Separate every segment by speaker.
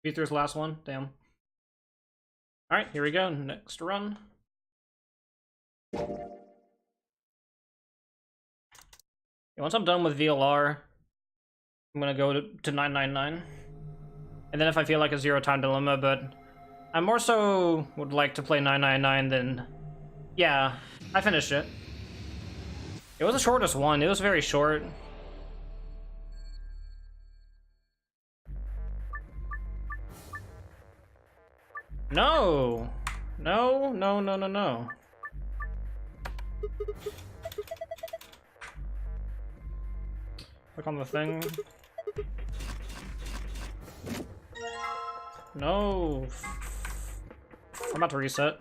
Speaker 1: Beat through his last one. Damn. Alright, here we go. Next run. Once I'm done with VLR, I'm gonna go to 999. And then if I feel like a Zero Time Dilemma, but I more so would like to play 999 than... Yeah, I finished it. It was the shortest one. It was very short. No! No, no, no, no, no. Click on the thing. No. I'm about to reset.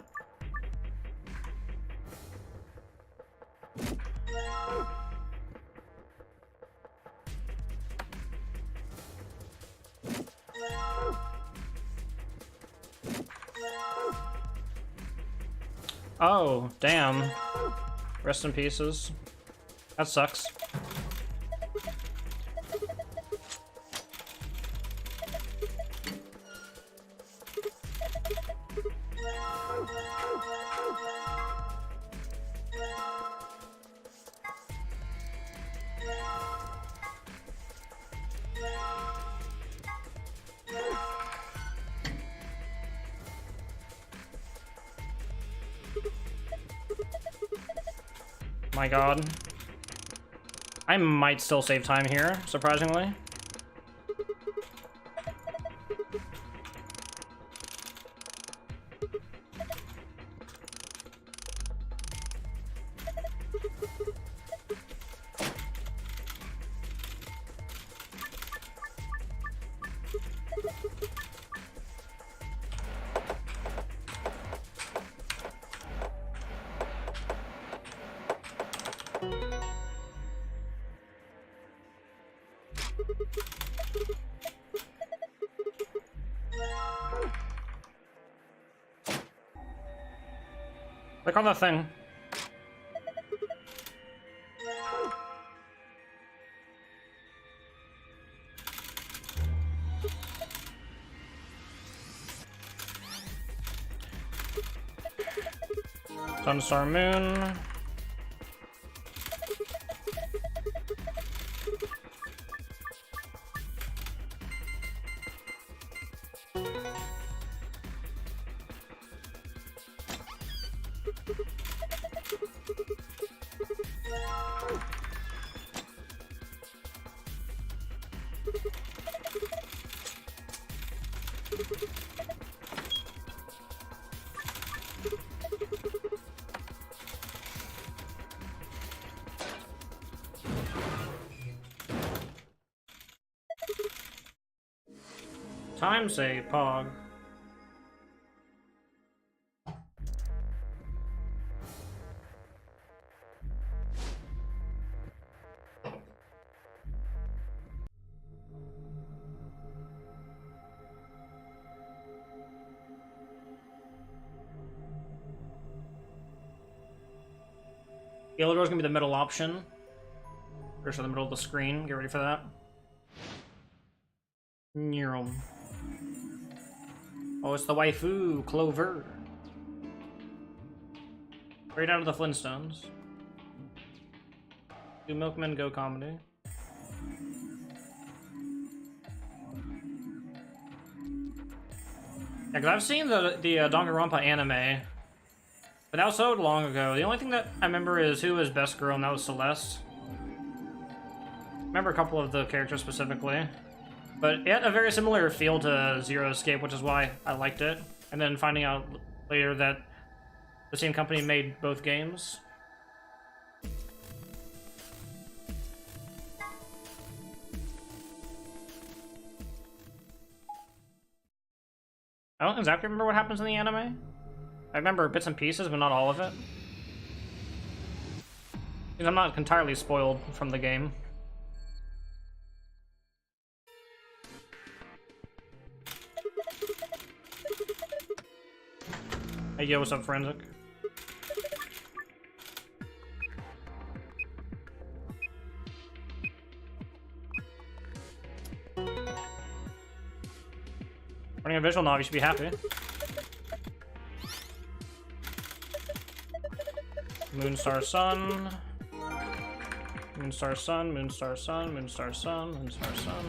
Speaker 1: Oh, damn. Rest in pieces. That sucks. My god. I might still save time here, surprisingly. Click on the thing. Sun, Star, Moon. Time save, Pog. Yellow door's gonna be the middle option. Or so the middle of the screen. Get ready for that. Neural. Oh, it's the waifu, Clover. Right out of the Flintstones. Do Milkman go comedy? Yeah, because I've seen the Danganronpa anime, but that was so long ago. The only thing that I remember is who was Best Girl, and that was Celeste. I remember a couple of the characters specifically. But it had a very similar feel to Zero Escape, which is why I liked it. And then finding out later that the same company made both games. I don't exactly remember what happens in the anime. I remember bits and pieces, but not all of it. Because I'm not entirely spoiled from the game. Hey, yo, what's up, Forensic? Running a visual novel, you should be happy. Moonstar Sun. Moonstar Sun, Moonstar Sun, Moonstar Sun, Moonstar Sun.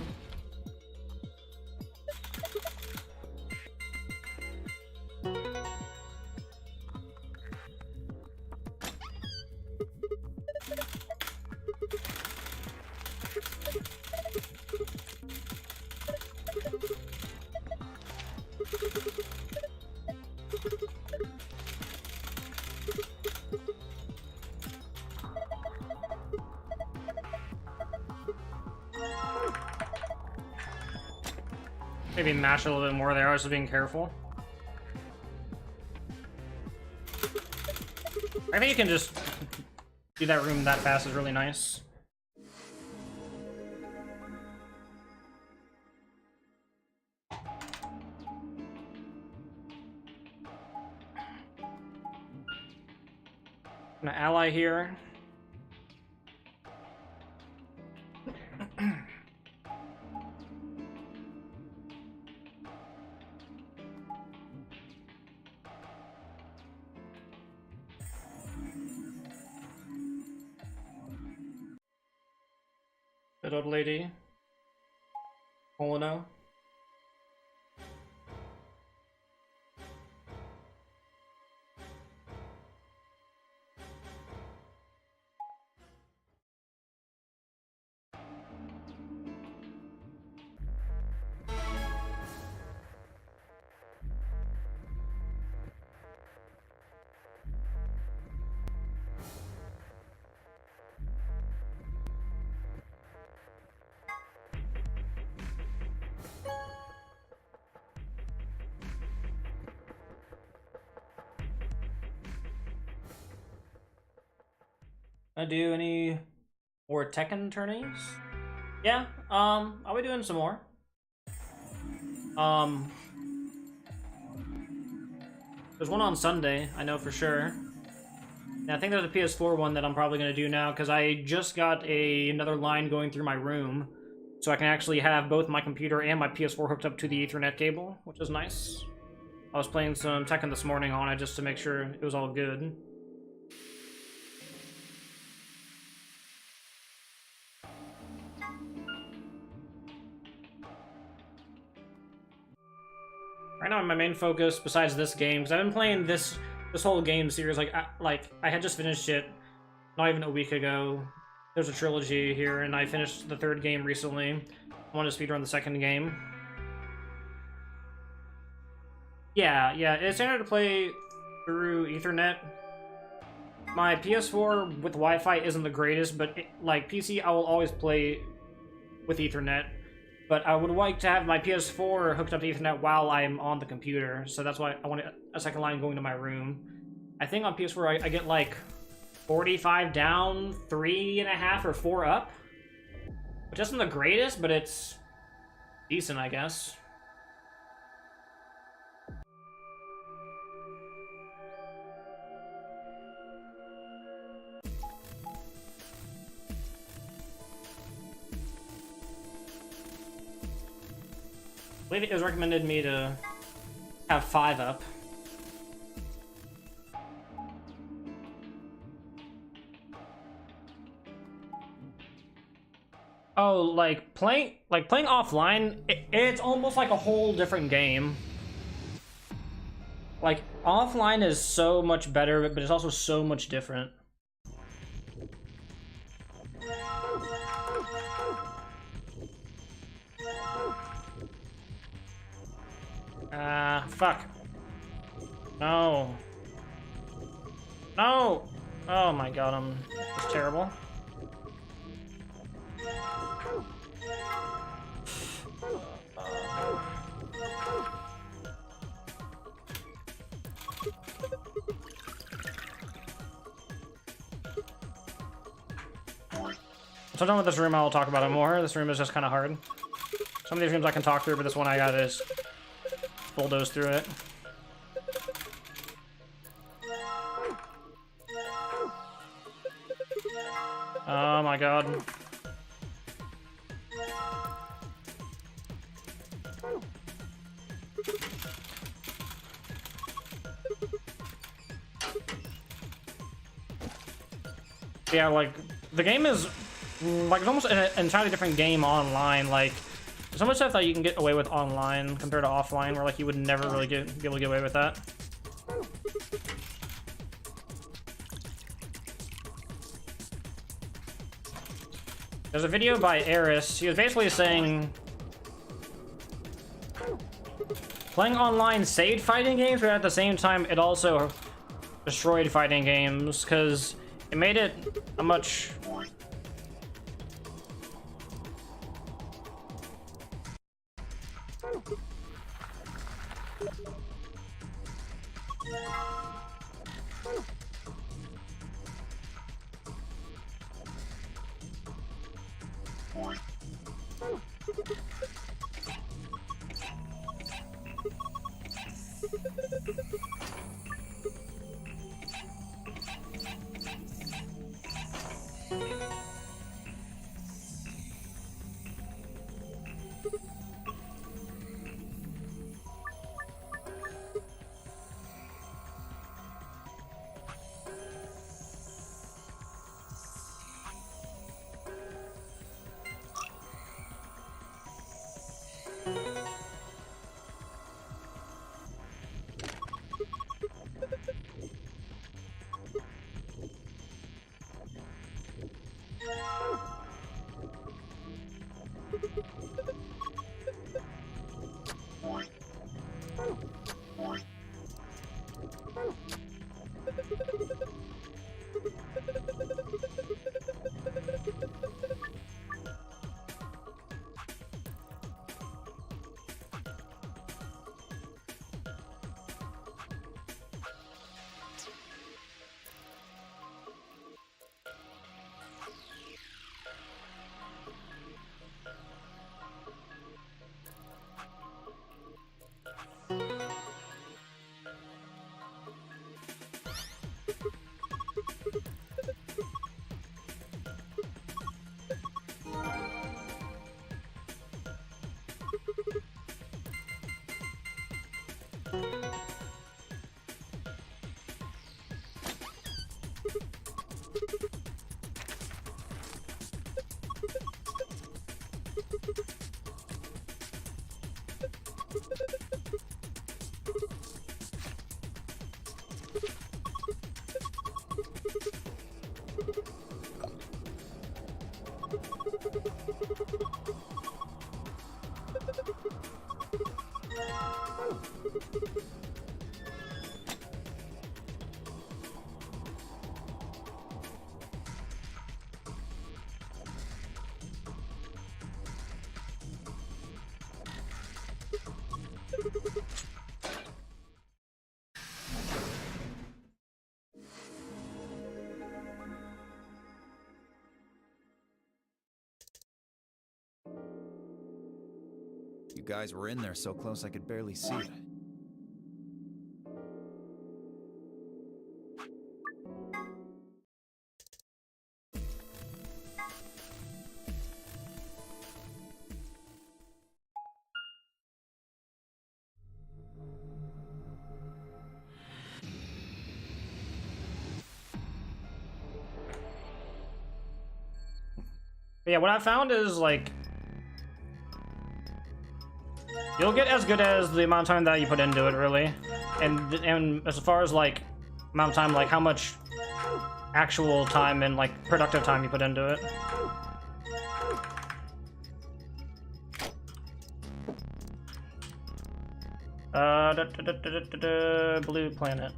Speaker 1: Maybe mash a little bit more there. I was just being careful. I think you can just do that room that fast is really nice. An ally here. Good old lady. Molino. Do any more Tekken tourneys? Yeah, I'll be doing some more. There's one on Sunday, I know for sure. And I think there's a PS4 one that I'm probably gonna do now because I just got another line going through my room, so I can actually have both my computer and my PS4 hooked up to the Ethernet cable, which is nice. I was playing some Tekken this morning on it just to make sure it was all good. Right now, my main focus, besides this game, because I've been playing this whole game series, like I had just finished it not even a week ago. There's a trilogy here, and I finished the third game recently. I want to speedrun the second game. Yeah, it's standard to play through Ethernet. My PS4 with Wi-Fi isn't the greatest, but like PC, I will always play with Ethernet. But I would like to have my PS4 hooked up to Ethernet while I'm on the computer, so that's why I want a second line going to my room. I think on PS4 I get like 45 down, 3.5 or 4 up. Which isn't the greatest, but it's decent, I guess. I believe it was recommended me to have 5 up. Oh, like playing offline, it's almost like a whole different game. Like offline is so much better, but it's also so much different. Fuck. No. No! Oh my god, it's terrible. So done with this room, I'll talk about it more. This room is just kind of hard. Some of these rooms I can talk through, but this one I gotta just bulldoze through it. Oh my god. Yeah, like, the game is, like, it's almost an entirely different game online. Like, there's so much stuff that you can get away with online compared to offline, where, like, you would never really be able to get away with that. There's a video by Eris. He was basically saying playing online saved fighting games, but at the same time, it also destroyed fighting games, because it made it a much...
Speaker 2: You guys were in there so close I could barely see it.
Speaker 1: But yeah, what I found is, like, you'll get as good as the amount of time that you put into it, really. And as far as, like, amount of time, like, how much actual time and, like, productive time you put into it. Blue planet.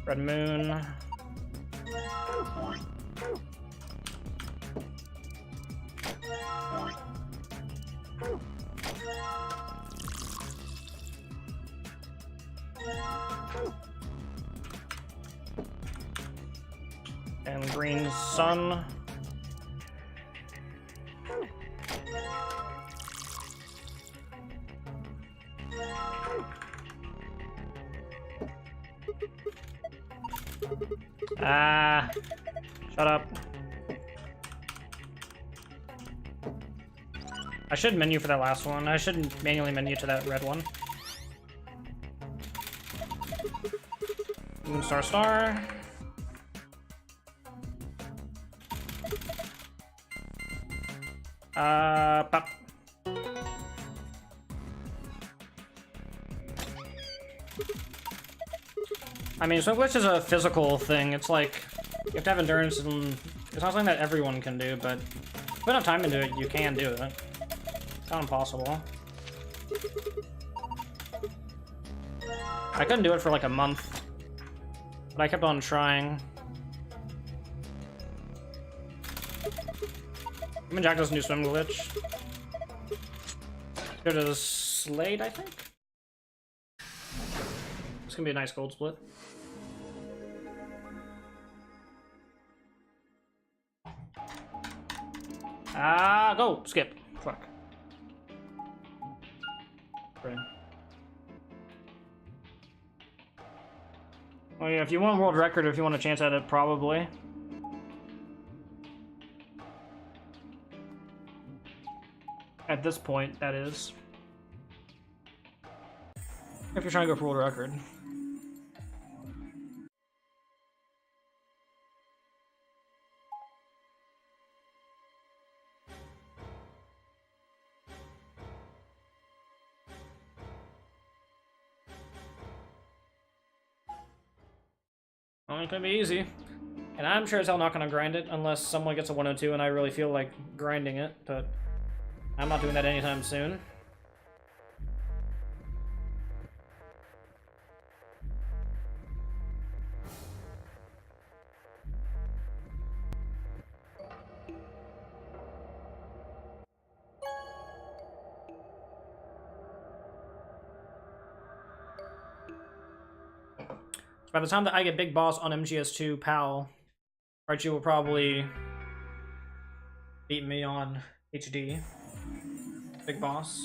Speaker 1: Red moon. And green sun. Ah, shut up. I should menu for that last one. I should manually menu to that red one. Moonstar Star. Pop. I mean, Swim Glitch is a physical thing. It's like, you have to have endurance, and it's not something that everyone can do, but if you put enough time into it, you can do it. It's not impossible. I couldn't do it for like a month, but I kept on trying. Even Jack doesn't do Swim Glitch. Go to the Slade, I think? It's gonna be a nice gold split. Go! Skip. Fuck. Right. Oh yeah, if you want a world record, if you want a chance at it, probably. At this point, that is. If you're trying to go for world record. Well, it could be easy. And I'm sure as hell not gonna grind it unless someone gets a 102 and I really feel like grinding it, but I'm not doing that anytime soon. By the time that I get Big Boss on MGS2 PAL, Archie will probably beat me on HD. Big Boss.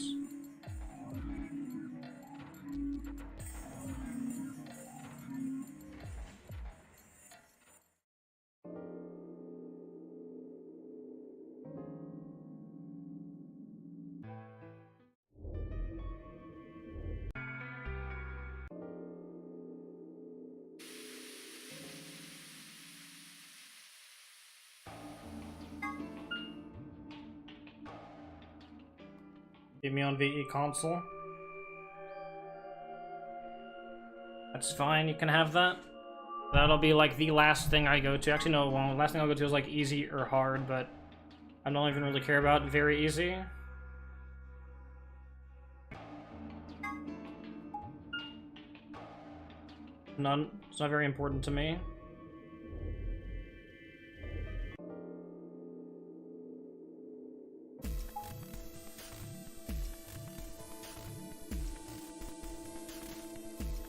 Speaker 1: Beat me on VE console. That's fine, you can have that. That'll be like the last thing I go to. Actually, no, well, the last thing I'll go to is like easy or hard, but I don't even really care about very easy. None. It's not very important to me.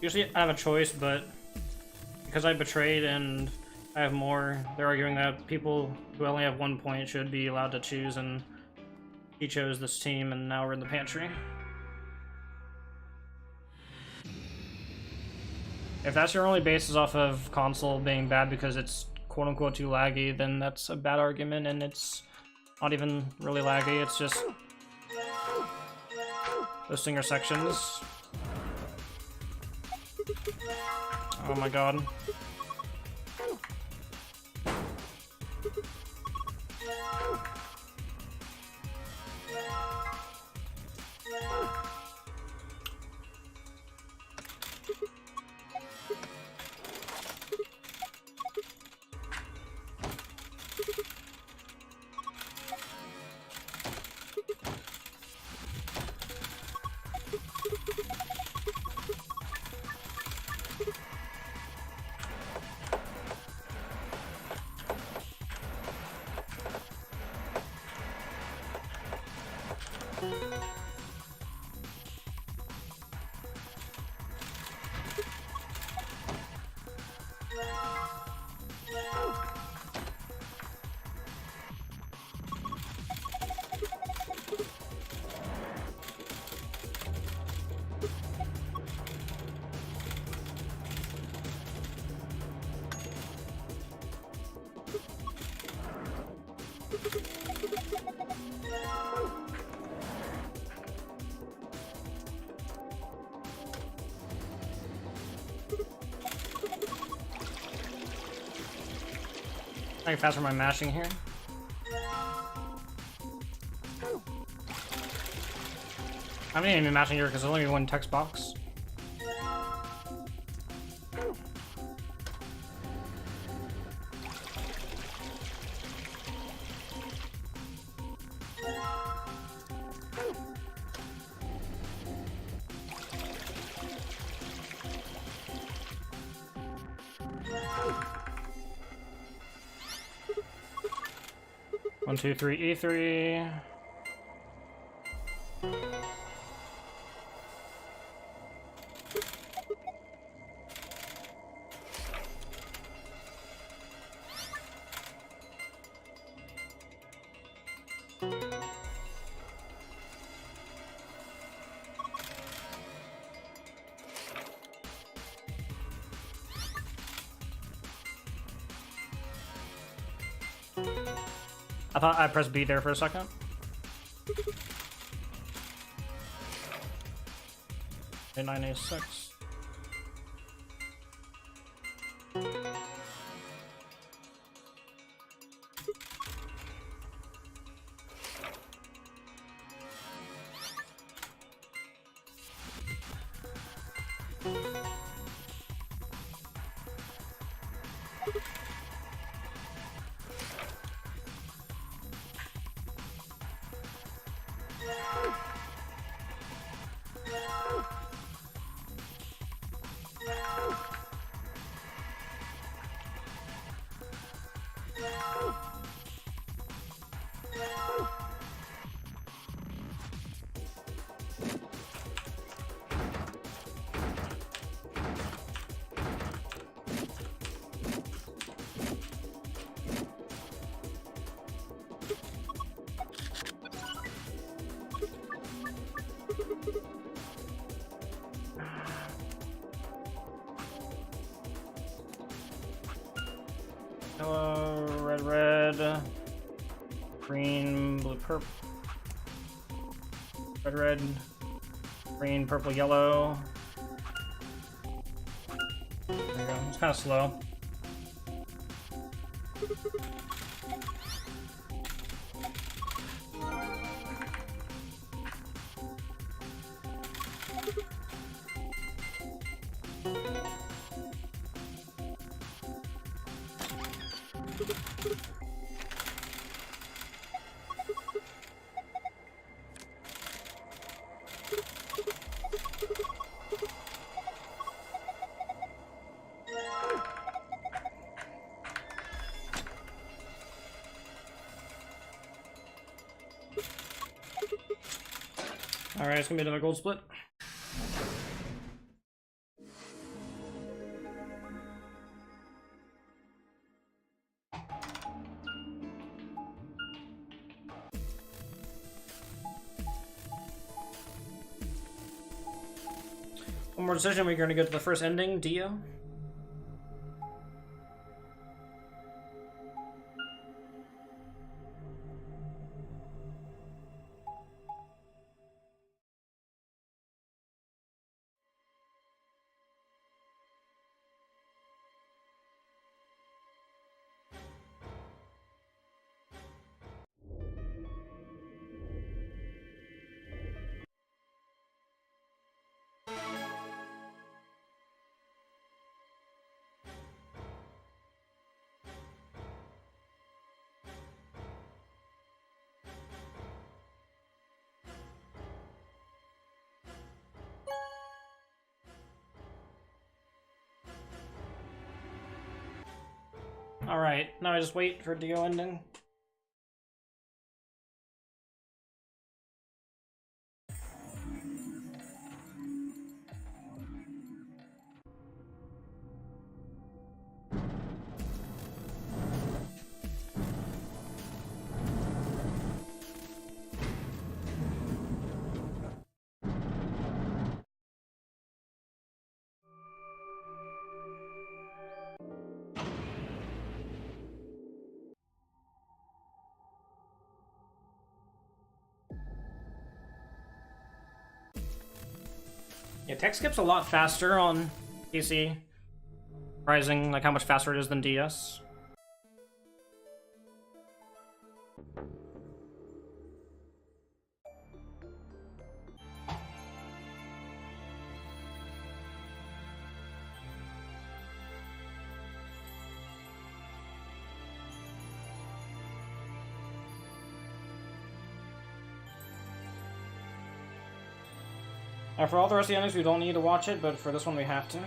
Speaker 1: Usually I have a choice, but because I betrayed and I have more, they're arguing that people who only have 1 point should be allowed to choose, and he chose this team, and now we're in the pantry. If that's your only basis off of console being bad because it's quote-unquote too laggy, then that's a bad argument, and it's not even really laggy, it's just those singer sections. Oh my god. I can faster my mashing here. I'm not even mashing here because there's only one text box. One, two, three, E3. I thought I pressed B there for a second. A9, A6. Yellow, red, red, green, blue, purple, red, green, purple, yellow. There you go. It's kind of slow. Alright, it's gonna be another gold split. One more decision, we're gonna go to the first ending, Dio. Alright, now I just wait for Dio ending. Yeah, tech skip's a lot faster on PC. Surprising, like how much faster it is than DS. For all the rest of the endings, we don't need to watch it, but for this one, we have to.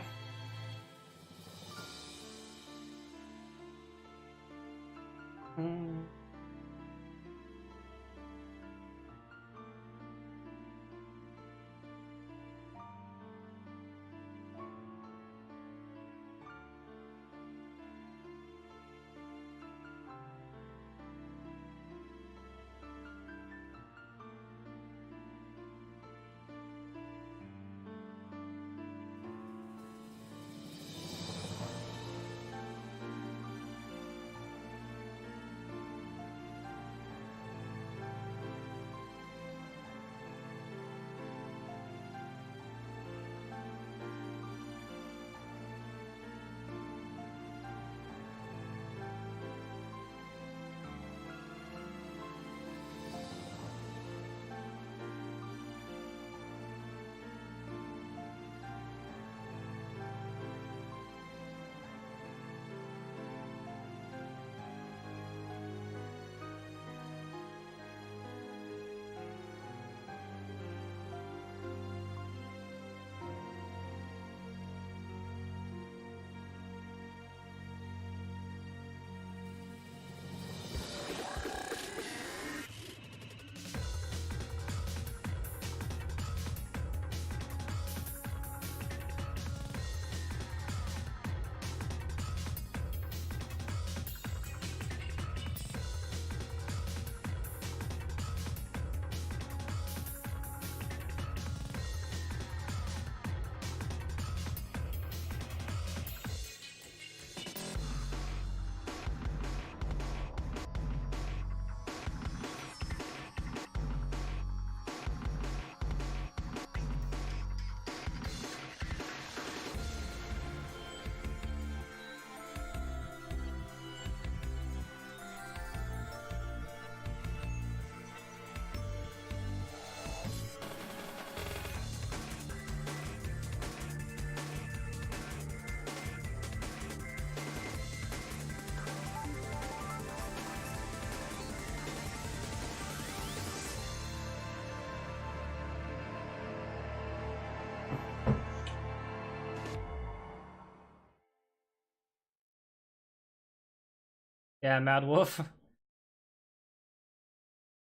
Speaker 1: Yeah, Mad Wolf.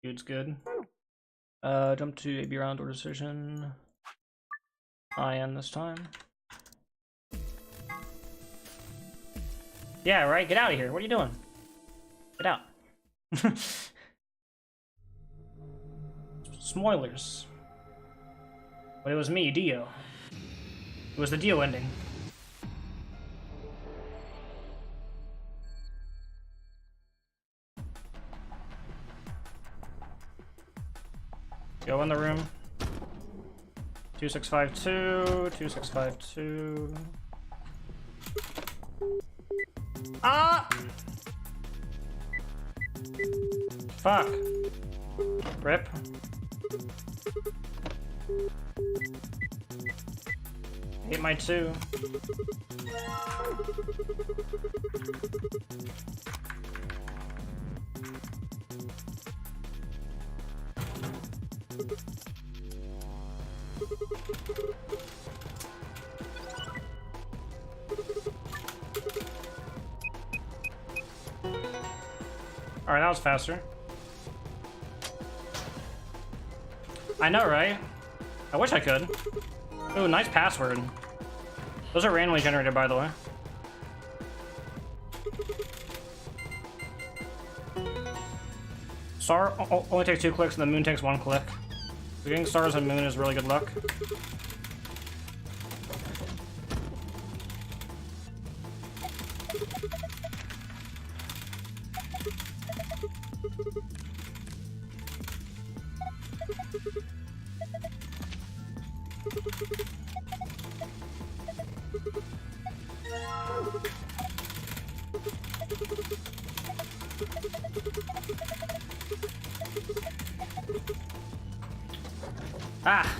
Speaker 1: Dude's good. Jump to AB round or decision. IN this time. Yeah, right? Get out of here. What are you doing? Get out. Spoilers. But it was me, Dio. It was the Dio ending. Go in the room. 2652, 2652. Ah! Fuck. Rip. Hit my 2. Alright, that was faster. I know, right? I wish I could. Ooh, nice password. Those are randomly generated, by the way. Star only takes 2 clicks and the moon takes 1 click. Getting stars and moon is really good luck. Ah!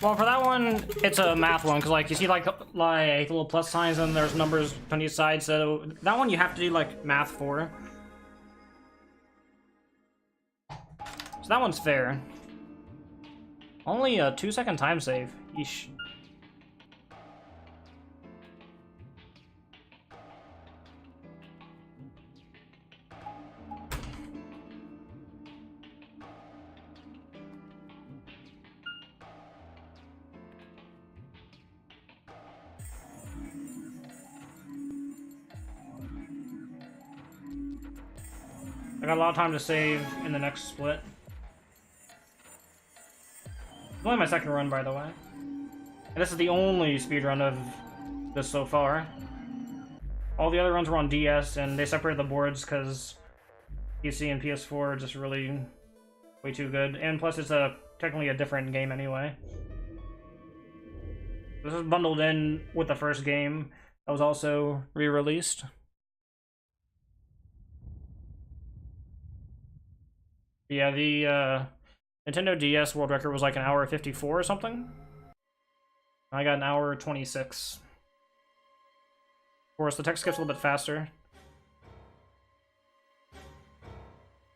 Speaker 1: Well, for that one, it's a math one, because, like, you see, like little plus signs and there's numbers on each side, so that one you have to do, like, math for. So that one's fair. Only a 2-second time save. Yeesh. I got a lot of time to save in the next split. It's only my second run, by the way. And this is the only speedrun of this so far. All the other runs were on DS, and they separated the boards because PC and PS4 are just really way too good. And plus, it's technically a different game anyway. This is bundled in with the first game that was also re-released. Yeah, the Nintendo DS world record was like an hour 54 or something. I got an hour 26. Of course, the text skips a little bit faster.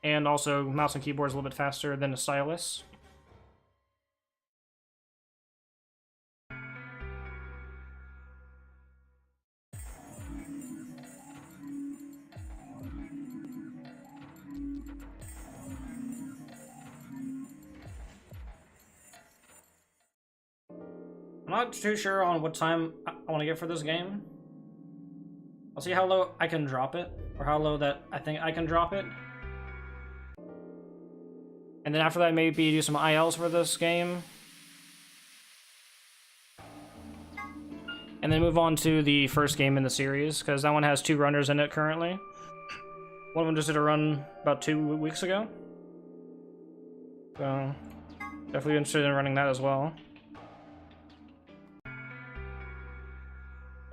Speaker 1: And also, mouse and keyboard is a little bit faster than a stylus. I'm not too sure on what time I want to get for this game. I'll see how low I can drop it, or how low that I think I can drop it. And then after that, maybe do some ILs for this game. And then move on to the first game in the series, because that one has 2 runners in it currently. One of them just did a run about 2 weeks ago. So, definitely interested in running that as well.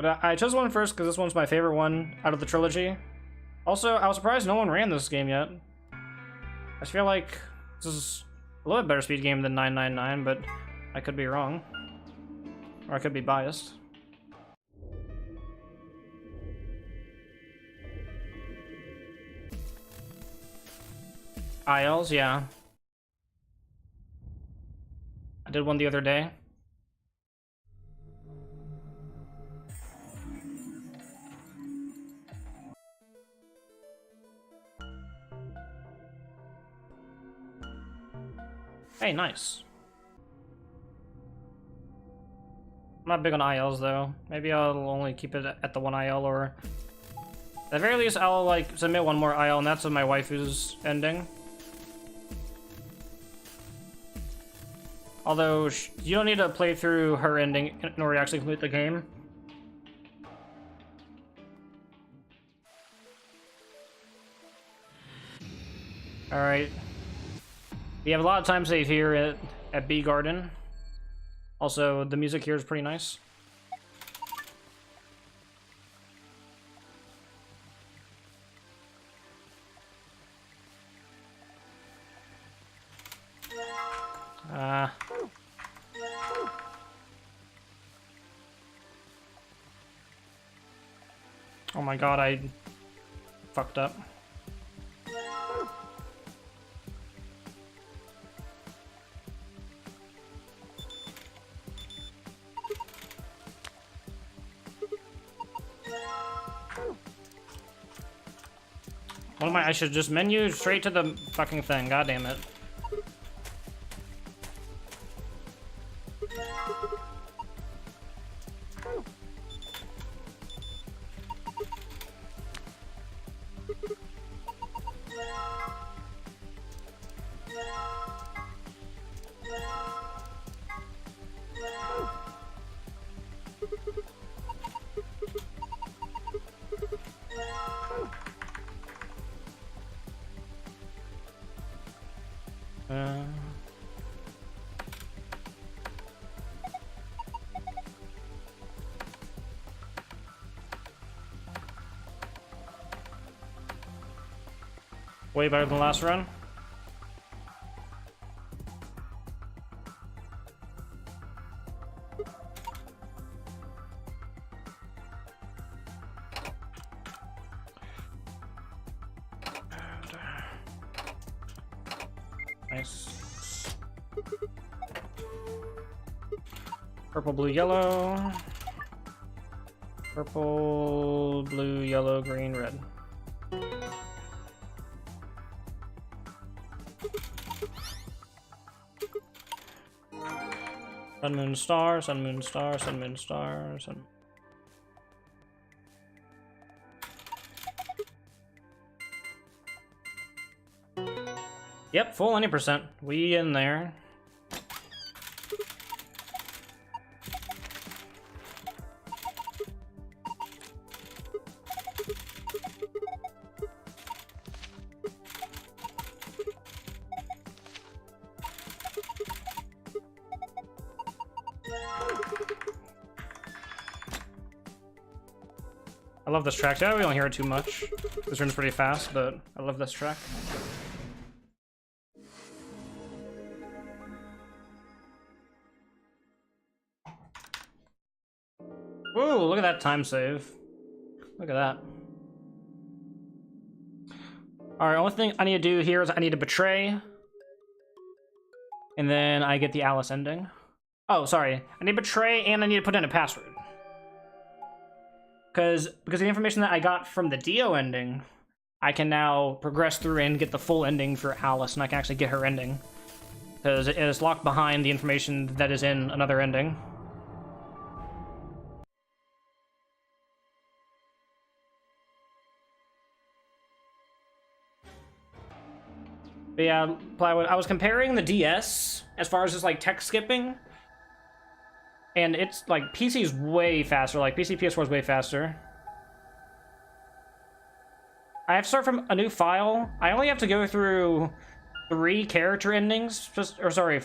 Speaker 1: But I chose one first because this one's my favorite one out of the trilogy. Also, I was surprised no one ran this game yet. I feel like this is a little bit better speed game than 999, but I could be wrong. Or I could be biased. ILs, yeah. I did one the other day. Hey, nice. I'm not big on ILs though. Maybe I'll only keep it at the 1 IL, or at the very least I'll like submit 1 more IL, and that's with my waifu's ending. Although you don't need to play through her ending in order to actually complete the game. Alright. We have a lot of time save here at Bee Garden. Also, the music here is pretty nice. Oh my god, I fucked up. What am I should just menu straight to the fucking thing, god damn it. Way better than the last run. Nice. Purple, blue, yellow. Purple, blue, yellow, green, red. Sun, moon, star, sun, moon, star, sun, moon, star, sun. Yep, full 90%. We in there. I love this track. Yeah, we don't hear it too much. This runs pretty fast, but I love this track. Ooh, look at that time save. Look at that. Alright, only thing I need to do here is I need to betray. And then I get the Alice ending. Oh, sorry. I need to betray and I need to put in a password. Because of the information that I got from the Dio ending, I can now progress through and get the full ending for Alice, and I can actually get her ending. Because it is locked behind the information that is in another ending. But yeah, Plywood, I was comparing the DS as far as just like text skipping. And it's like PC's way faster, like PC PS4 is way faster. I have to start from a new file. I only have to go through 4 character endings specifically.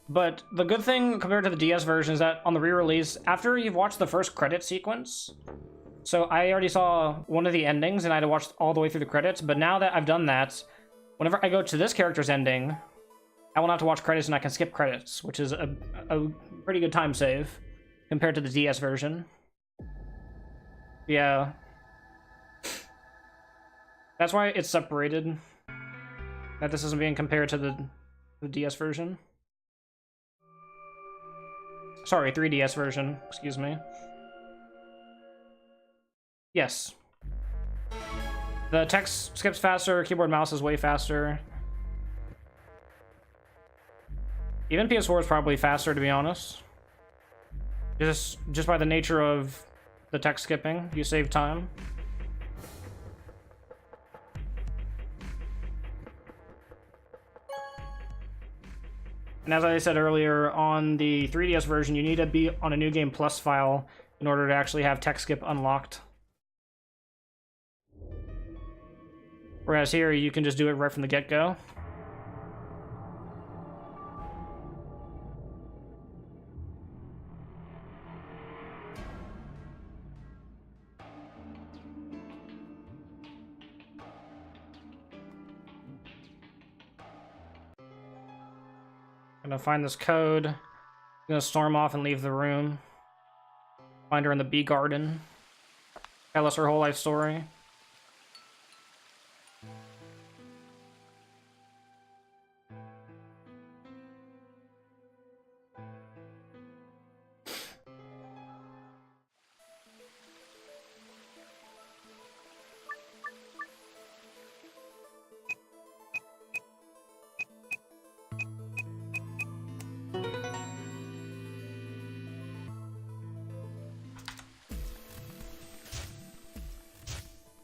Speaker 1: But the good thing compared to the DS version is that on the re-release, after you've watched the first credit sequence, so I already saw one of the endings and I had to watch all the way through the credits, but now that I've done that, whenever I go to this character's ending, I will not have to watch credits and I can skip credits, which is a pretty good time save compared to the DS version. Yeah. That's why it's separated. That this isn't being compared to the DS version. Sorry, 3DS version, excuse me. Yes. The text skips faster, keyboard mouse is way faster. Even PS4 is probably faster, to be honest. Just by the nature of the text skipping, you save time. And as I said earlier, on the 3DS version, you need to be on a New Game Plus file in order to actually have text skip unlocked. Whereas here, you can just do it right from the get-go. Gonna find this code. Gonna storm off and leave the room. Find her in the bee garden. Tell us her whole life story.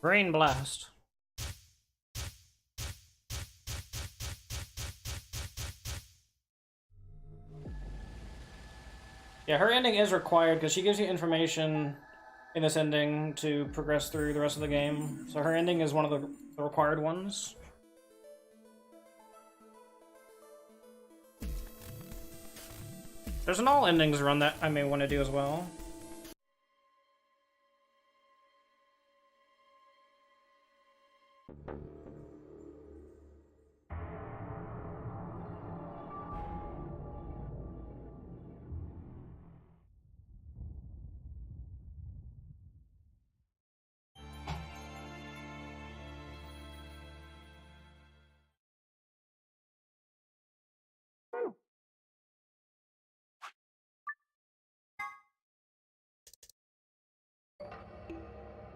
Speaker 1: Brain blast. Yeah, her ending is required because she gives you information in this ending to progress through the rest of the game. So her ending is one of the required ones. There's an all endings run that I may want to do as well.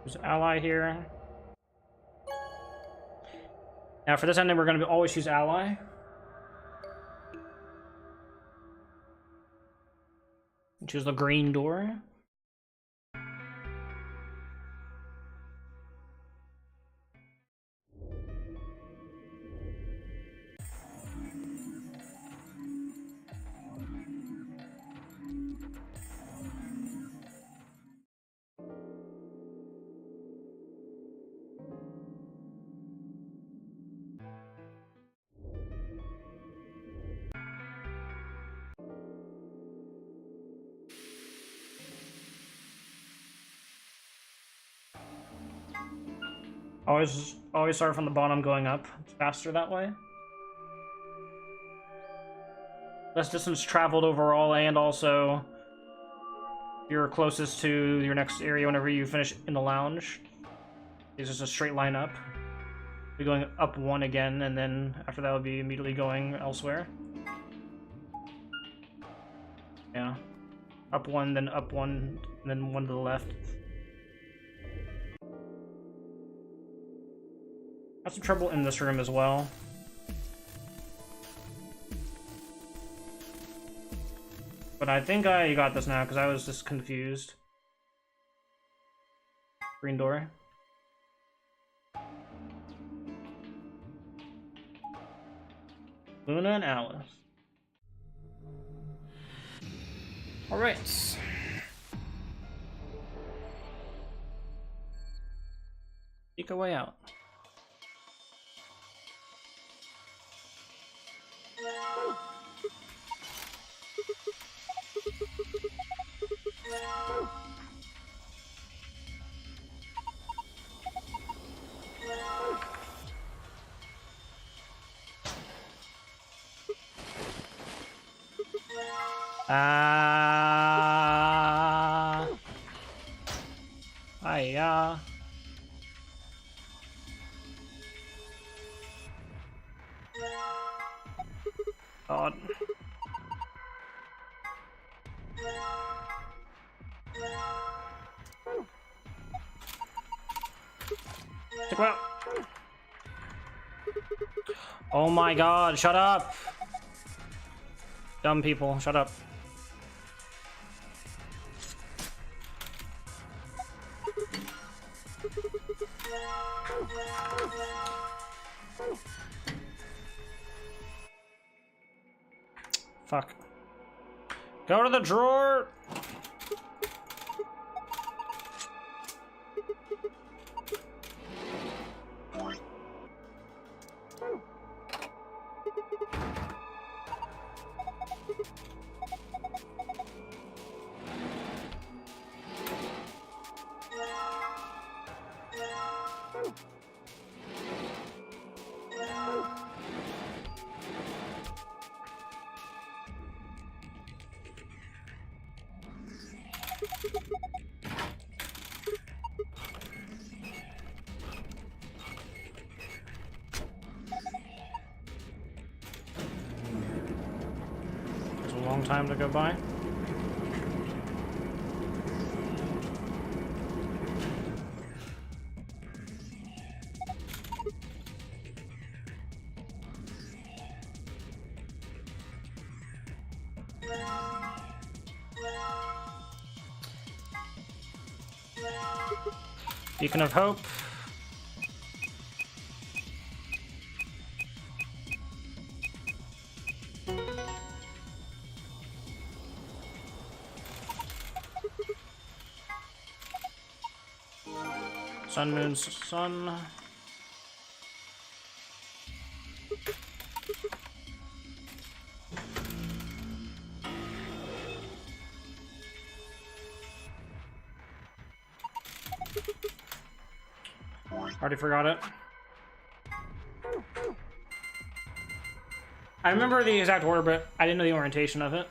Speaker 1: There's an ally here. Now for this ending, we're going to always choose ally. Choose the green door. Always start from the bottom going up. It's faster that way. Less distance traveled overall, and also you're closest to your next area whenever you finish in the lounge. It's just a straight line up. You're going up one again, and then after that will be immediately going elsewhere. Yeah. Up one, and then one to the left. Had some trouble in this room as well. But I think I got this now because I was just confused. Green door. Luna and Alice. Alright. Take a way out. Hiya. God. Stick around. Oh my god, shut up! Dumb people, shut up. Fuck. Go to the drawer! It's a long time to go by. Beacon of Hope. Sun, moon, sun. Already forgot it. I remember the exact order, but I didn't know the orientation of it.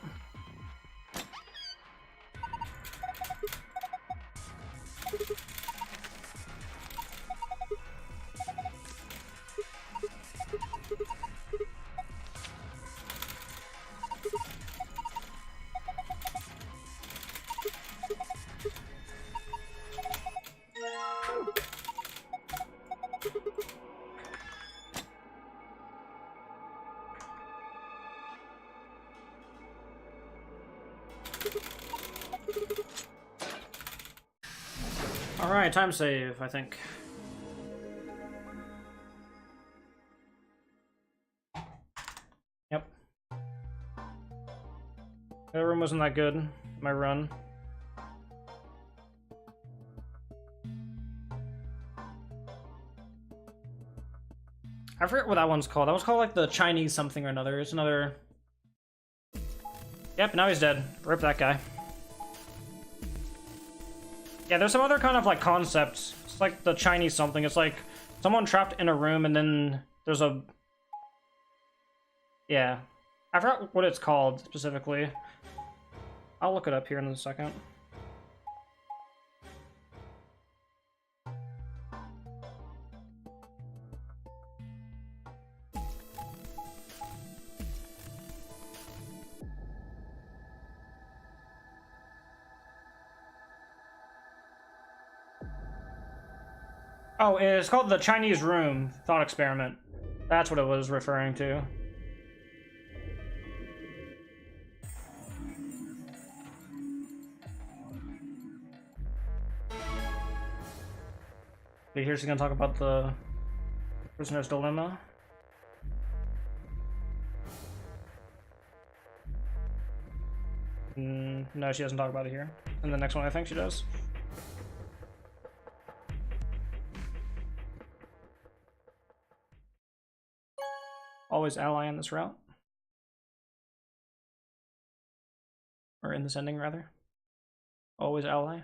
Speaker 1: Alright, time save, I think. Yep. That room wasn't that good, my run. I forget what that one's called. That was called like the Chinese something or another. It's another... Yep, now he's dead. Rip that guy. Yeah, there's some other kind of like concepts. It's like the Chinese something. It's like someone trapped in a room and then there's a... Yeah. I forgot what it's called specifically. I'll look it up here in a second. Oh, it's called the Chinese Room Thought Experiment. That's what it was referring to. Okay, here's gonna talk about the Prisoner's Dilemma. No, she doesn't talk about it here. In the next one, I think she does. Always ally in this route. Or in this ending, rather. Always ally.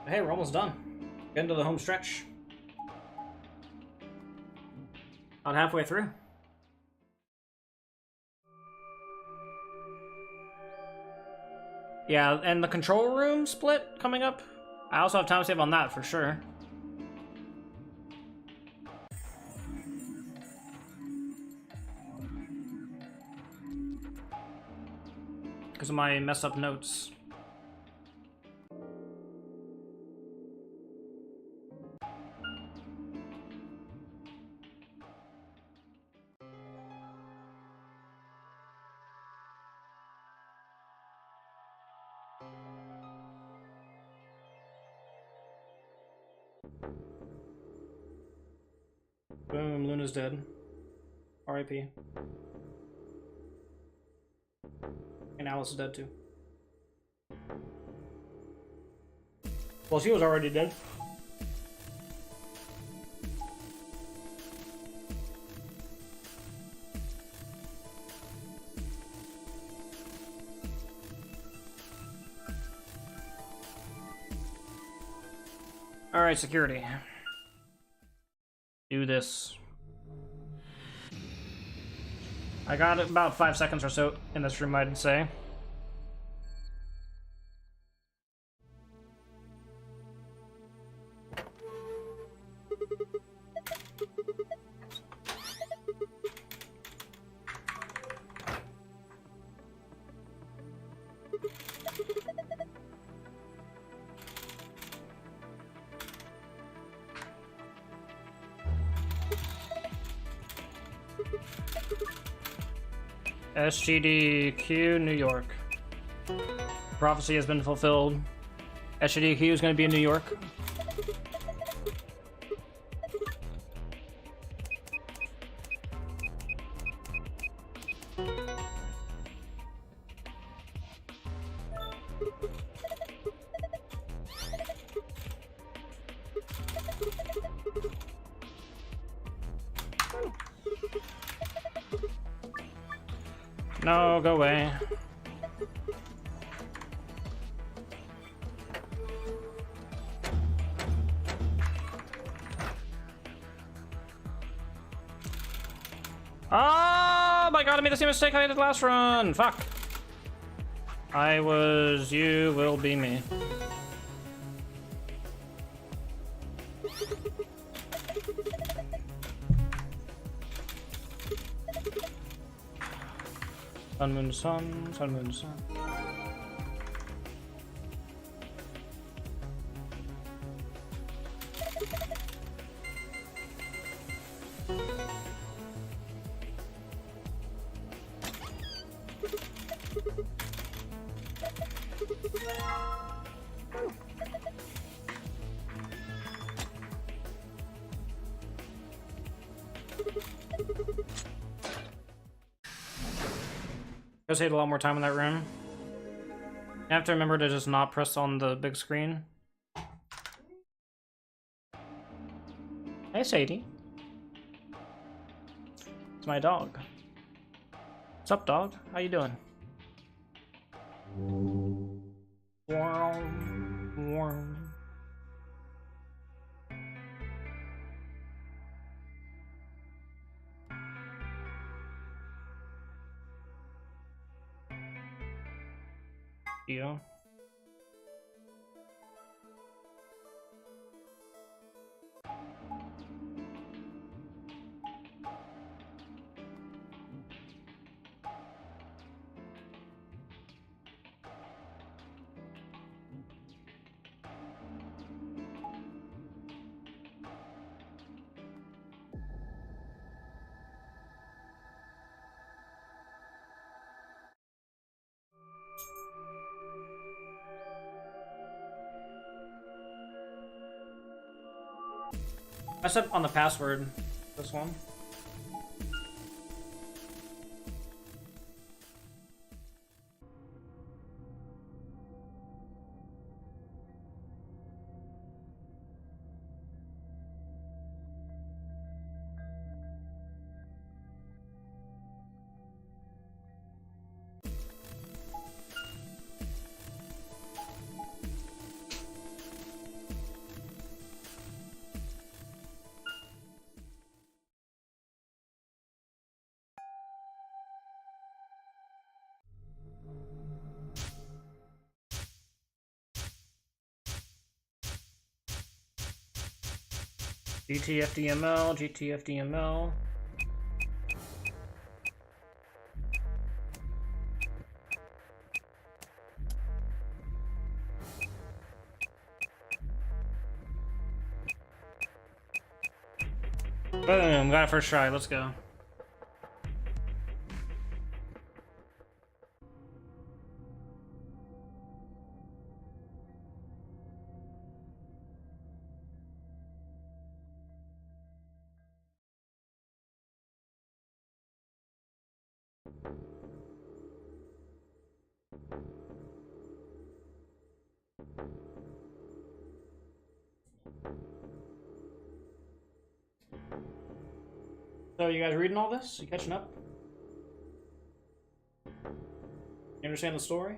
Speaker 1: Hey, we're almost done. Getting to the home stretch. About halfway through. Yeah, and the control room split coming up. I also have time save on that for sure. Because of my messed up notes. Boom, Luna's dead. R.I.P. And Alice is dead too. Well, she was already dead. Alright, security. Do this. I got about 5 seconds or so in this room, I'd say. SGDQ, New York. Prophecy has been fulfilled. SGDQ is going to be in New York. No, go away. Oh my god, I made the same mistake I did last run. Fuck. I was, you will be me. Sun, moon, sun, sun, moon, sun. I saved a lot more time in that room. You have to remember to just not press on the big screen. Hey, Sadie. It's my dog. What's up, dog? How you doing? Warm, warm. Yeah. I set on the password. This one. GTFDML, GTFDML. Boom, got it first try, let's go. So you guys reading all this? You catching up? You understand the story?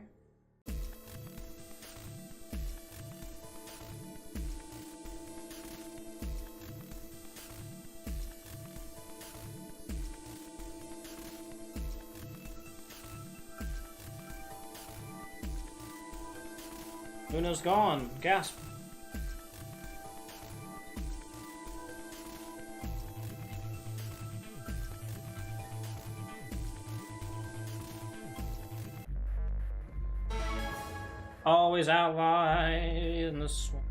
Speaker 1: Luna's gone. Gasp. Always ally in this one.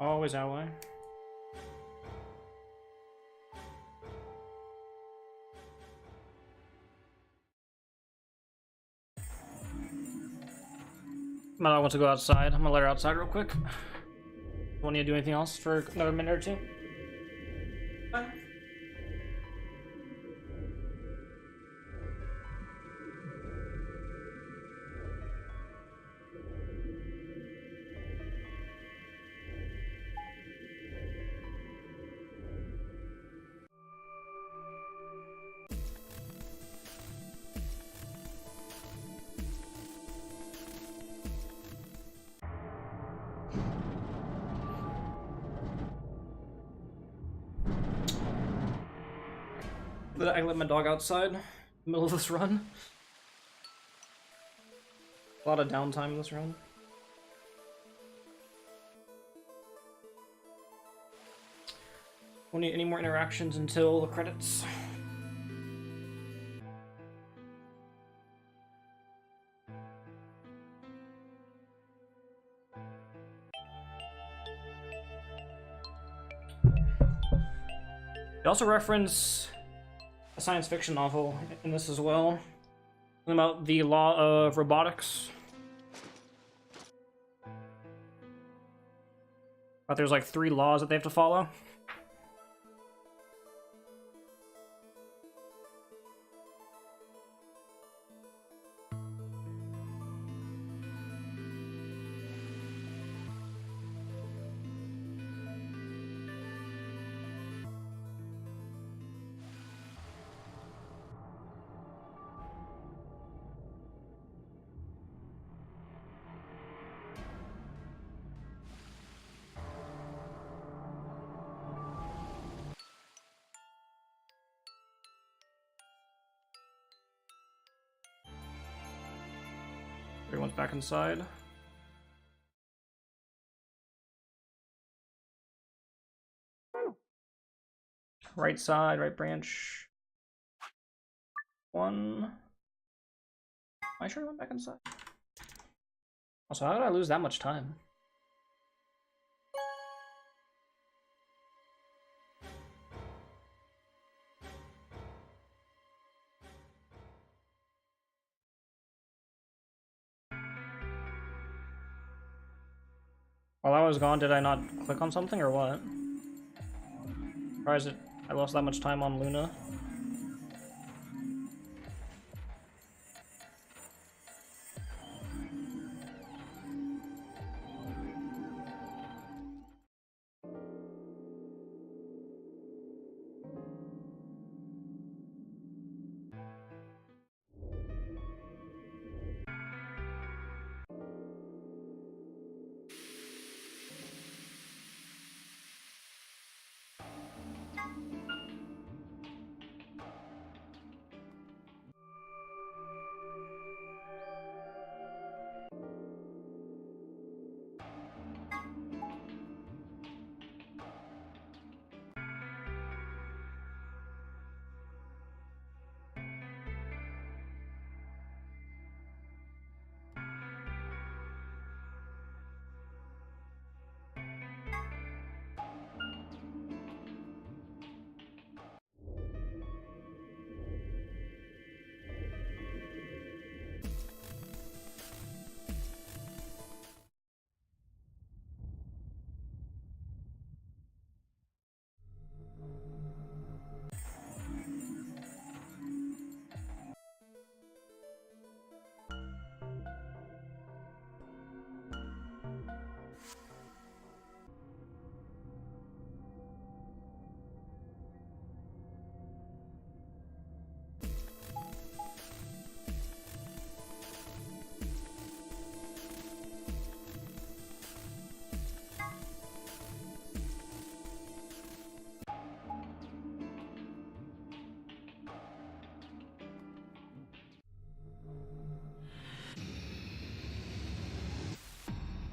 Speaker 1: Always ally. My dog wants to go outside. I'm gonna let her outside real quick. Want you to do anything else for another minute or two? that I let my dog outside in the middle of this run. A lot of downtime in this run. Won't need any more interactions until the credits. They also reference a science fiction novel in this as well, about the law of robotics. But there's like 3 laws that they have to follow. Everyone's back inside. Right side, right branch. 1. Am I sure I went back inside? Also, how did I lose that much time? While I was gone, did I not click on something or what? Or is it I lost that much time on Luna?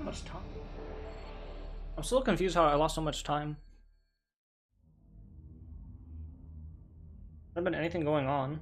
Speaker 1: How much time? I'm still confused how I lost so much time. There been anything going on.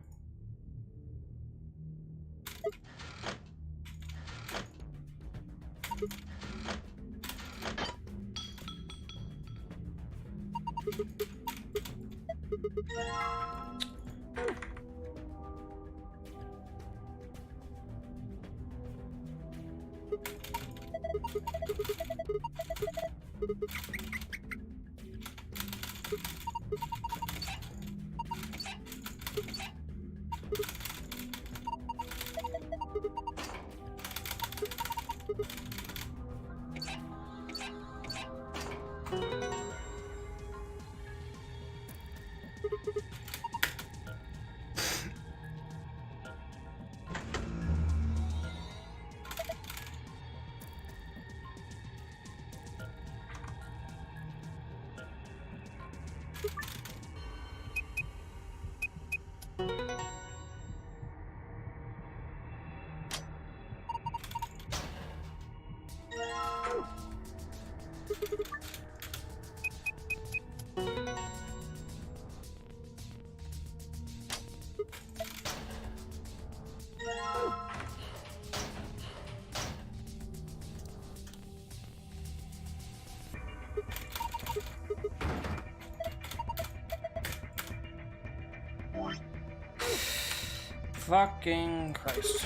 Speaker 1: fucking Christ.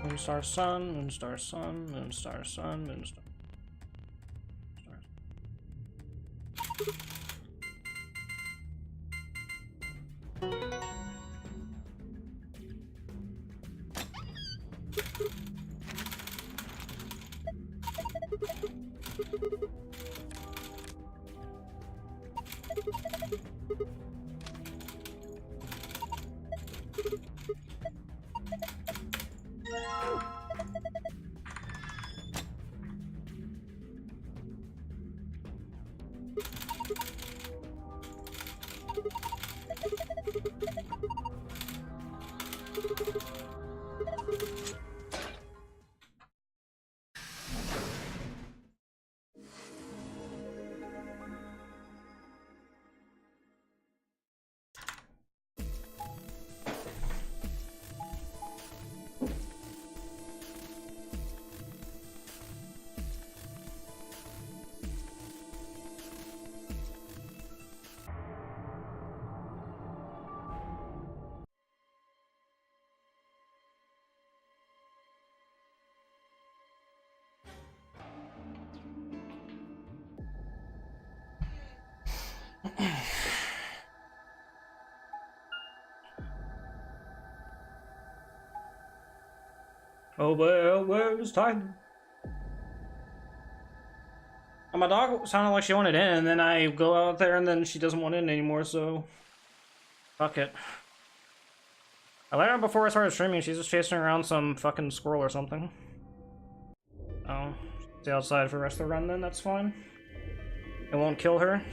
Speaker 1: Moonstar Sun, Moonstar Sun, Moonstar Sun, Moonstar. Oh well, where's time? And my dog sounded like she wanted in, and then I go out there and then she doesn't want in anymore, so fuck it. I let her before I started streaming, she's just chasing around some fucking squirrel or something. Oh, stay outside for the rest of the run then, that's fine. It won't kill her.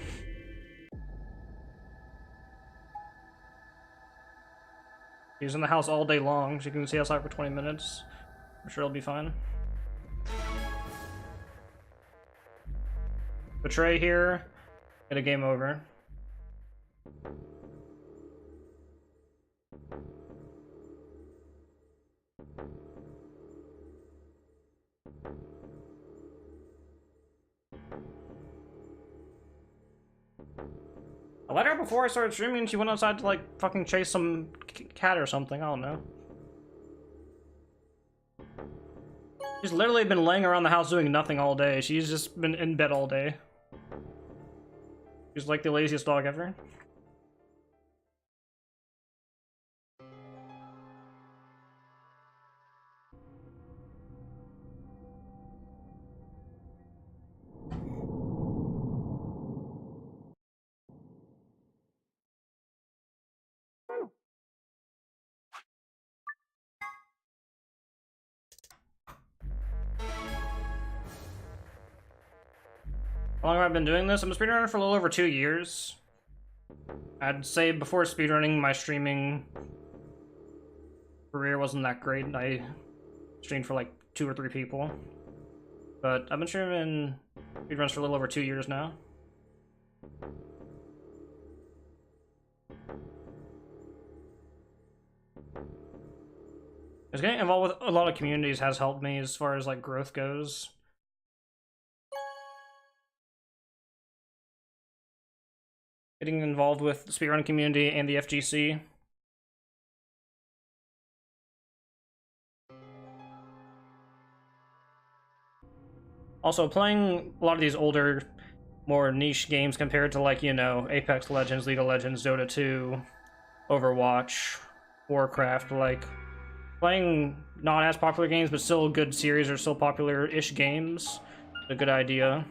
Speaker 1: She's in the house all day long, she can stay outside for 20 minutes. I'm sure it'll be fine. Betray here, get a game over. I let her before I started streaming, she went outside to like fucking chase some cat or something, I don't know. She's literally been laying around the house doing nothing all day. She's just been in bed all day. She's like the laziest dog ever. How long have I been doing this? I'm a speedrunner for a little over 2 years. I'd say before speedrunning, my streaming career wasn't that great. I streamed for like 2 or 3 people. But I've been streaming speedruns for a little over 2 years now. Just getting involved with a lot of communities has helped me as far as like growth goes. Getting involved with the speedrunning community and the FGC. Also, playing a lot of these older, more niche games compared to like, you know, Apex Legends, League of Legends, Dota 2, Overwatch, Warcraft, like, playing not as popular games but still good series or still popular-ish games is a good idea.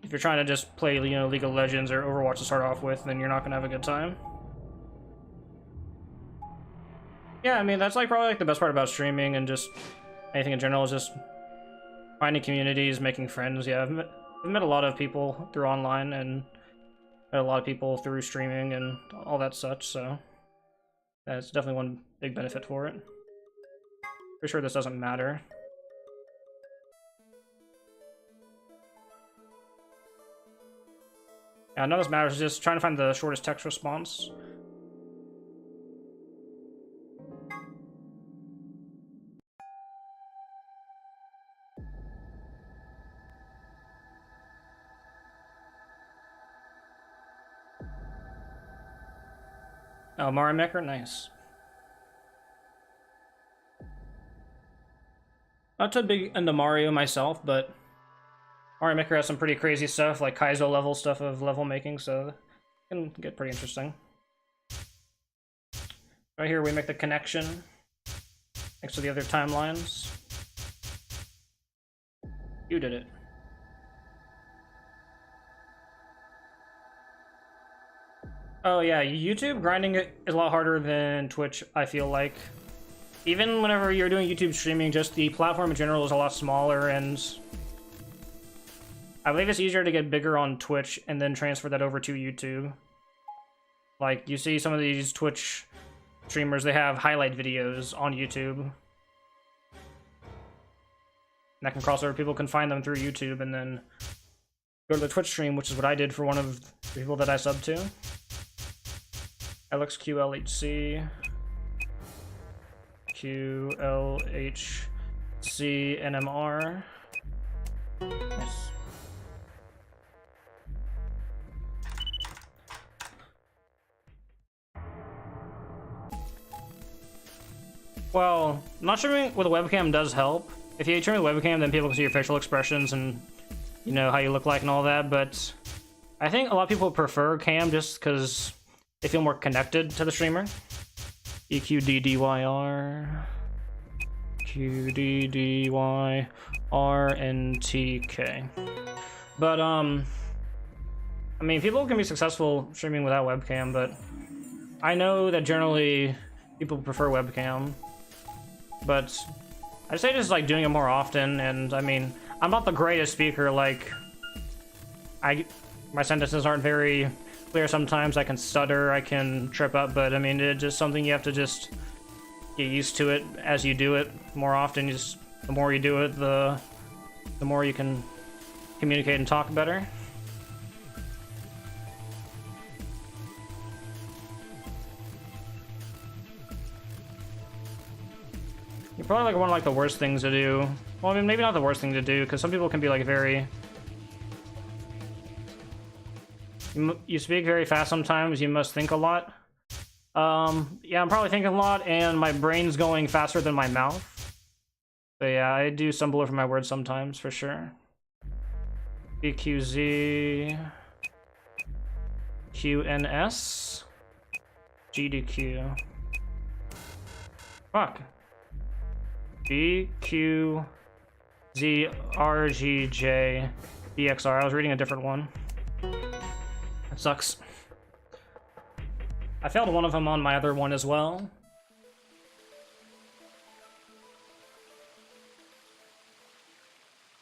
Speaker 1: If you're trying to just play, you know, League of Legends or Overwatch to start off with, then you're not gonna have a good time. Yeah, I mean, that's like probably like the best part about streaming and just anything in general is just finding communities, making friends. Yeah, I've met a lot of people through online and met a lot of people through streaming and all that such, so that's definitely one big benefit for it. Pretty sure this doesn't matter. Yeah, none of this matters, just trying to find the shortest text response. Oh, Mario Maker? Nice. Not too big into Mario myself, but Mario Maker has some pretty crazy stuff, like Kaizo level stuff of level making, so it can get pretty interesting. Right here we make the connection next to the other timelines. You did it. Oh yeah, YouTube grinding it is a lot harder than Twitch, I feel like. Even whenever you're doing YouTube streaming, just the platform in general is a lot smaller, and I believe it's easier to get bigger on Twitch and then transfer that over to YouTube. Like, you see some of these Twitch streamers, they have highlight videos on YouTube. And that can cross over, people can find them through YouTube and then go to the Twitch stream, which is what I did for one of the people that I subbed to. LXQLHC QLHC NMR. Nice. Well, not streaming with a webcam does help. If you stream with a webcam, then people can see your facial expressions and you know how you look like and all that, but I think a lot of people prefer cam just because they feel more connected to the streamer. EQDDYR QDDYRNTK. But I mean, people can be successful streaming without webcam, but I know that generally people prefer webcam. But I'd say just like doing it more often, and I mean, I'm not the greatest speaker, like my sentences aren't very clear sometimes, I can stutter, I can trip up, but I mean, it's just something you have to just get used to it as you do it more often. Just the more you do it, the more you can communicate and talk better. You're probably like one of like the worst things to do. Well, I mean, maybe not the worst thing to do, because some people can be like very... You speak very fast sometimes, you must think a lot. Yeah, I'm probably thinking a lot, and my brain's going faster than my mouth. But yeah, I do stumble over my words sometimes, for sure. BQZ... QNS... GDQ... Fuck. BQZRGJ BXR. I was reading a different one. That sucks. I failed one of them on my other one as well.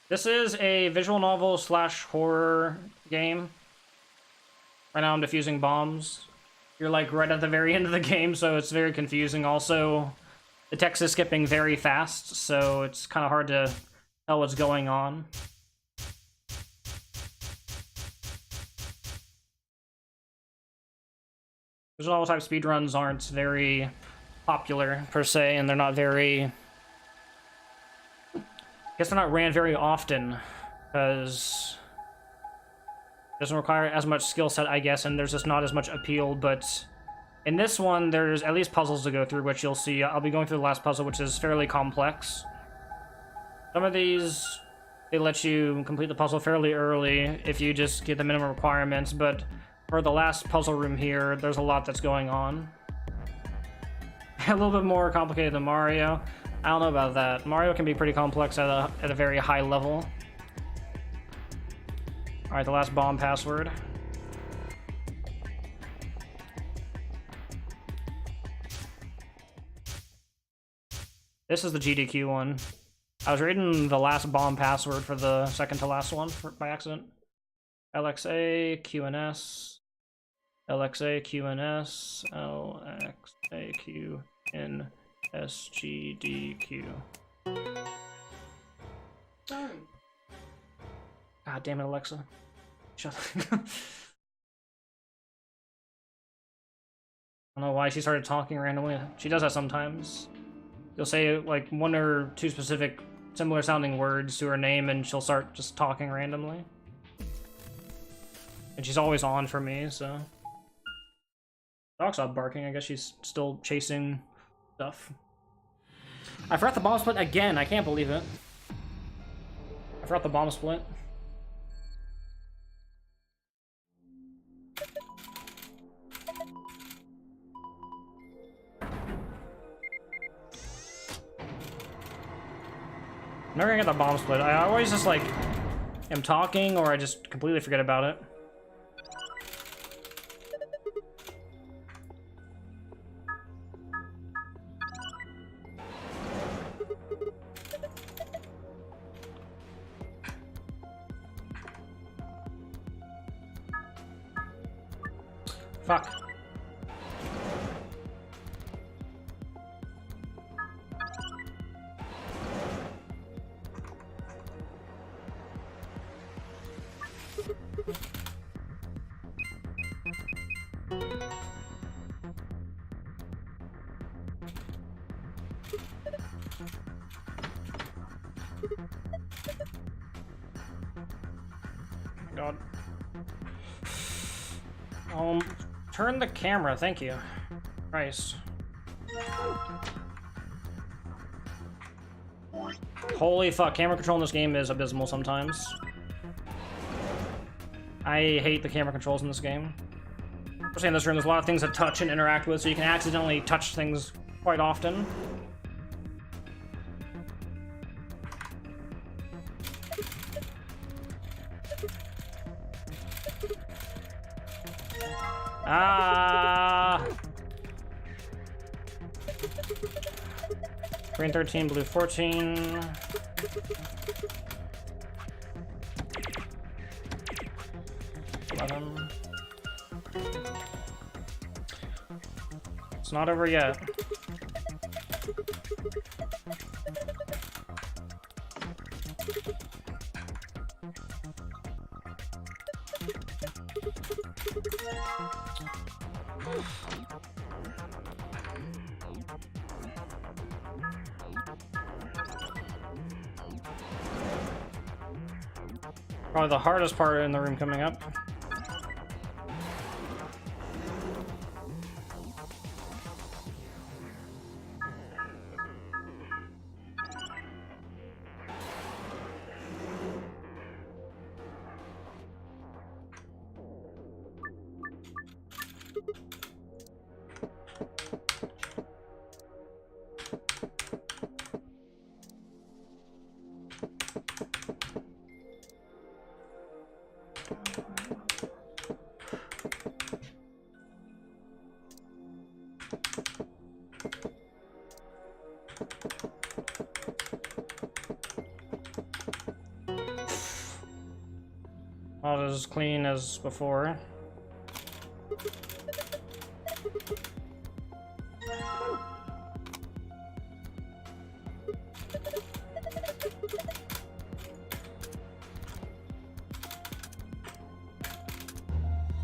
Speaker 1: This is a visual novel slash horror game. Right now I'm defusing bombs. You're like right at the very end of the game, so it's very confusing. Also, the text is skipping very fast, so it's kind of hard to tell what's going on. Visual novel type speedruns aren't very popular, per se, and they're not very... I guess they're not ran very often, because it doesn't require as much skill set, I guess, and there's just not as much appeal, but in this one, there's at least puzzles to go through, which you'll see. I'll be going through the last puzzle, which is fairly complex. Some of these, they let you complete the puzzle fairly early if you just get the minimum requirements, but for the last puzzle room here, there's a lot that's going on. A little bit more complicated than Mario. I don't know about that. Mario can be pretty complex at a very high level. Alright, the last bomb password. This is the GDQ one. I was reading the last bomb password for the second to last one by accident. LXA, QNS, LXA, QNS, LXA, QNS, GDQ.
Speaker 3: Sorry.
Speaker 1: God damn it, Alexa. Shut up. I don't know why she started talking randomly. She does that sometimes. You'll say like one or two specific similar sounding words to her name and she'll start just talking randomly. And she's always on for me, so. Dog stopped barking. I guess she's still chasing stuff. I forgot the bomb split again. I can't believe it. I forgot the bomb split. I'm never gonna get the bomb split. I always just like am talking or I just completely forget about it. Fuck. God. Turn the camera, thank you. Christ. Holy fuck, camera control in this game is abysmal sometimes. I hate the camera controls in this game. Especially in this room, there's a lot of things to touch and interact with, so you can accidentally touch things quite often. Ah! Green 13, blue 14. It's not over yet. Probably the hardest part in the room coming up. Not as clean as before. Am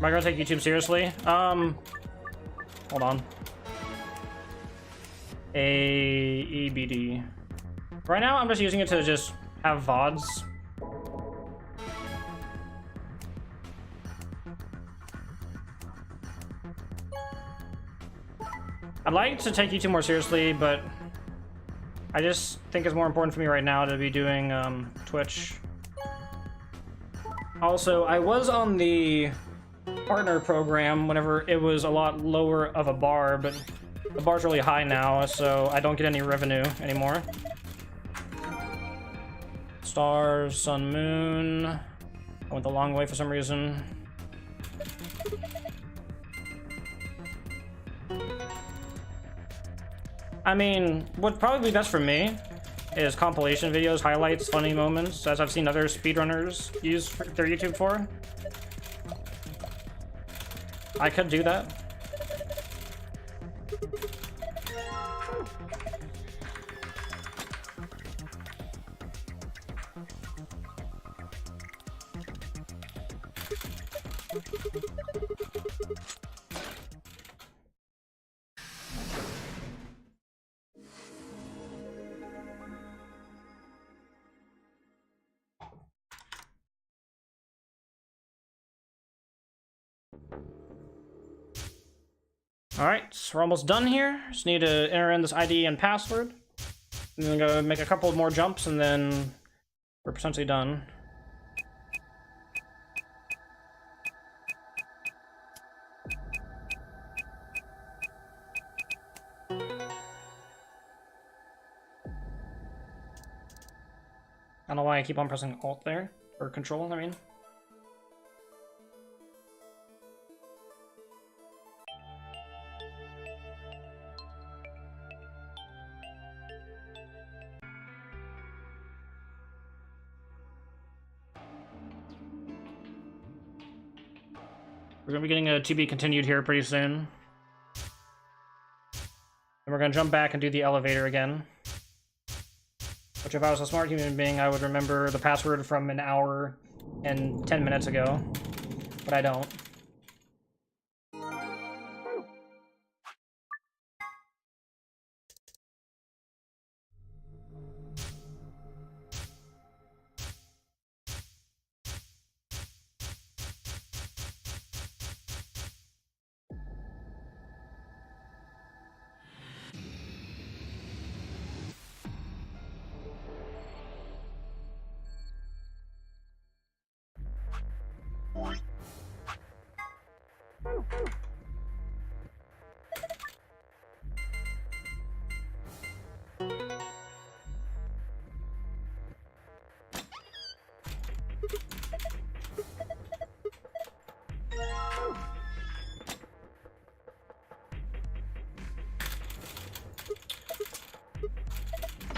Speaker 1: I gonna take YouTube seriously? Hold on. AEBD. Right now, I'm just using it to just have VODs. I'd like to take YouTube more seriously, but I just think it's more important for me right now to be doing Twitch. Also, I was on the partner program whenever it was a lot lower of a bar, but the bar's really high now, so I don't get any revenue anymore. Stars, sun, moon. I went the long way for some reason. I mean, what'd probably be best for me is compilation videos, highlights, funny moments, as I've seen other speedrunners use their YouTube for. I could do that. Alright, so we're almost done here. Just need to enter in this ID and password. And then go make a couple more jumps, and then we're potentially done. I don't know why I keep on pressing Alt there, or Control, I mean. We're gonna be getting a to be continued here pretty soon. And we're gonna jump back and do the elevator again. Which, if I was a smart human being, I would remember the password from an hour and 10 minutes ago. But I don't.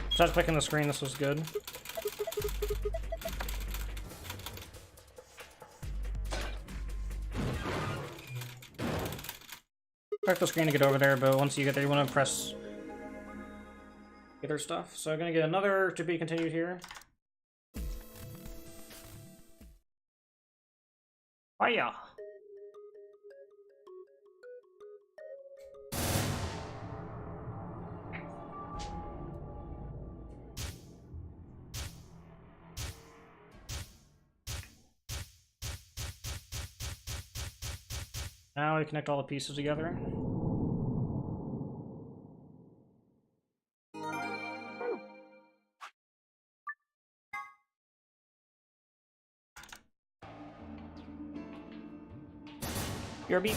Speaker 1: Besides clicking the screen, this was good. Click the screen to get over there, but once you get there, you want to press other stuff. So I'm gonna get another to be continued here. Hiya! Now we connect all the pieces together. Your beat.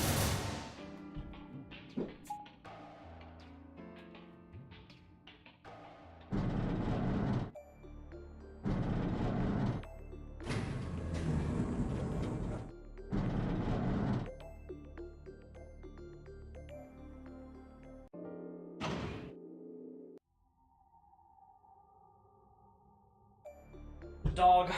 Speaker 1: Dog.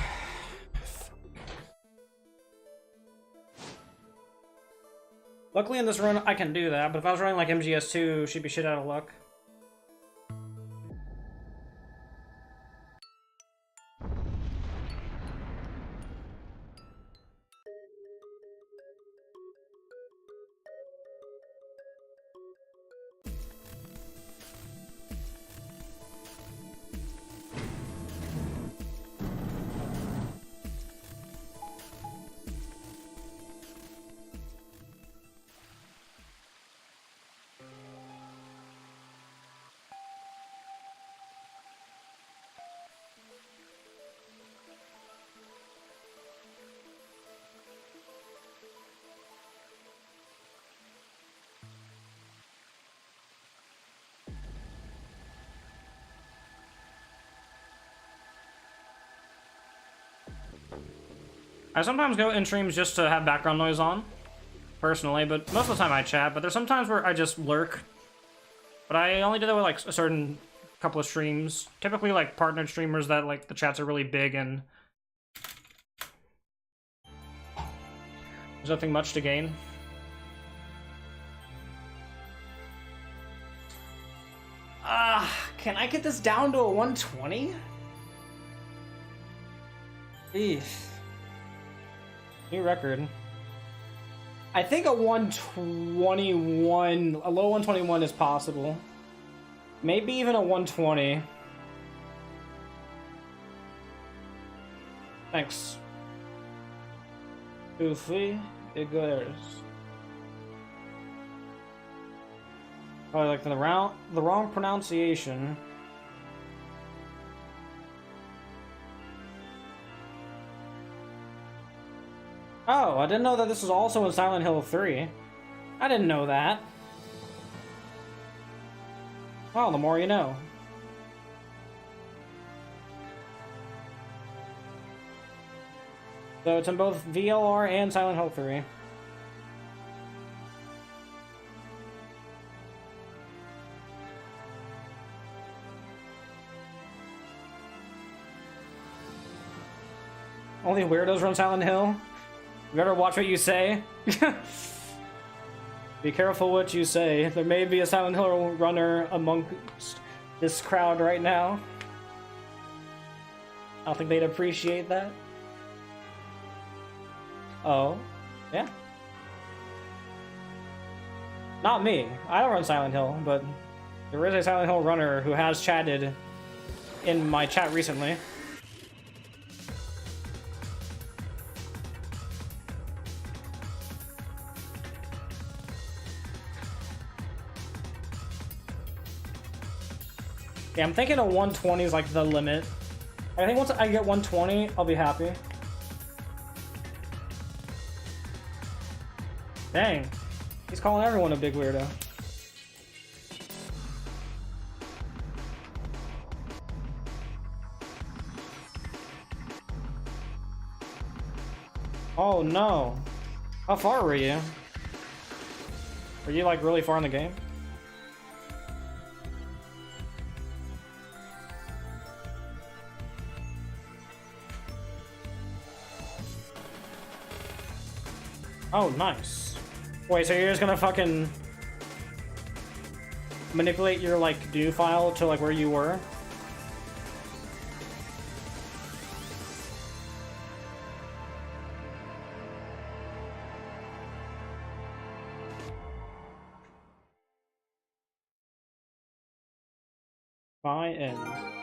Speaker 1: Luckily in this run I can do that, but if I was running like MGS2, she'd be shit out of luck. I sometimes go in streams just to have background noise on, personally, but most of the time I chat, but there's sometimes where I just lurk. But I only do that with like certain a couple of streams. Typically, like, partnered streamers that, like, the chats are really big and there's nothing much to gain. Can I get this down to a 120? Eesh. New record. I think a 121, a low 121 is possible. Maybe even a 120. Thanks. Goofy, Igueras. Probably like the wrong pronunciation. Oh, I didn't know that this was also in Silent Hill 3. I didn't know that. Well, the more you know. So it's in both VLR and Silent Hill 3. Only weirdos run Silent Hill? You better watch what you say. Be careful what you say. There may be a Silent Hill runner amongst this crowd right now. I don't think they'd appreciate that. Oh, yeah. Not me. I don't run Silent Hill, but there is a Silent Hill runner who has chatted in my chat recently. Yeah, I'm thinking a 120 is like the limit. I think once I get 120, I'll be happy. Dang. He's calling everyone a big weirdo. Oh no. How far were you? Were you like really far in the game? Oh, nice. Wait, so you're just gonna fucking manipulate your, like, do file to, like, where you were? By end.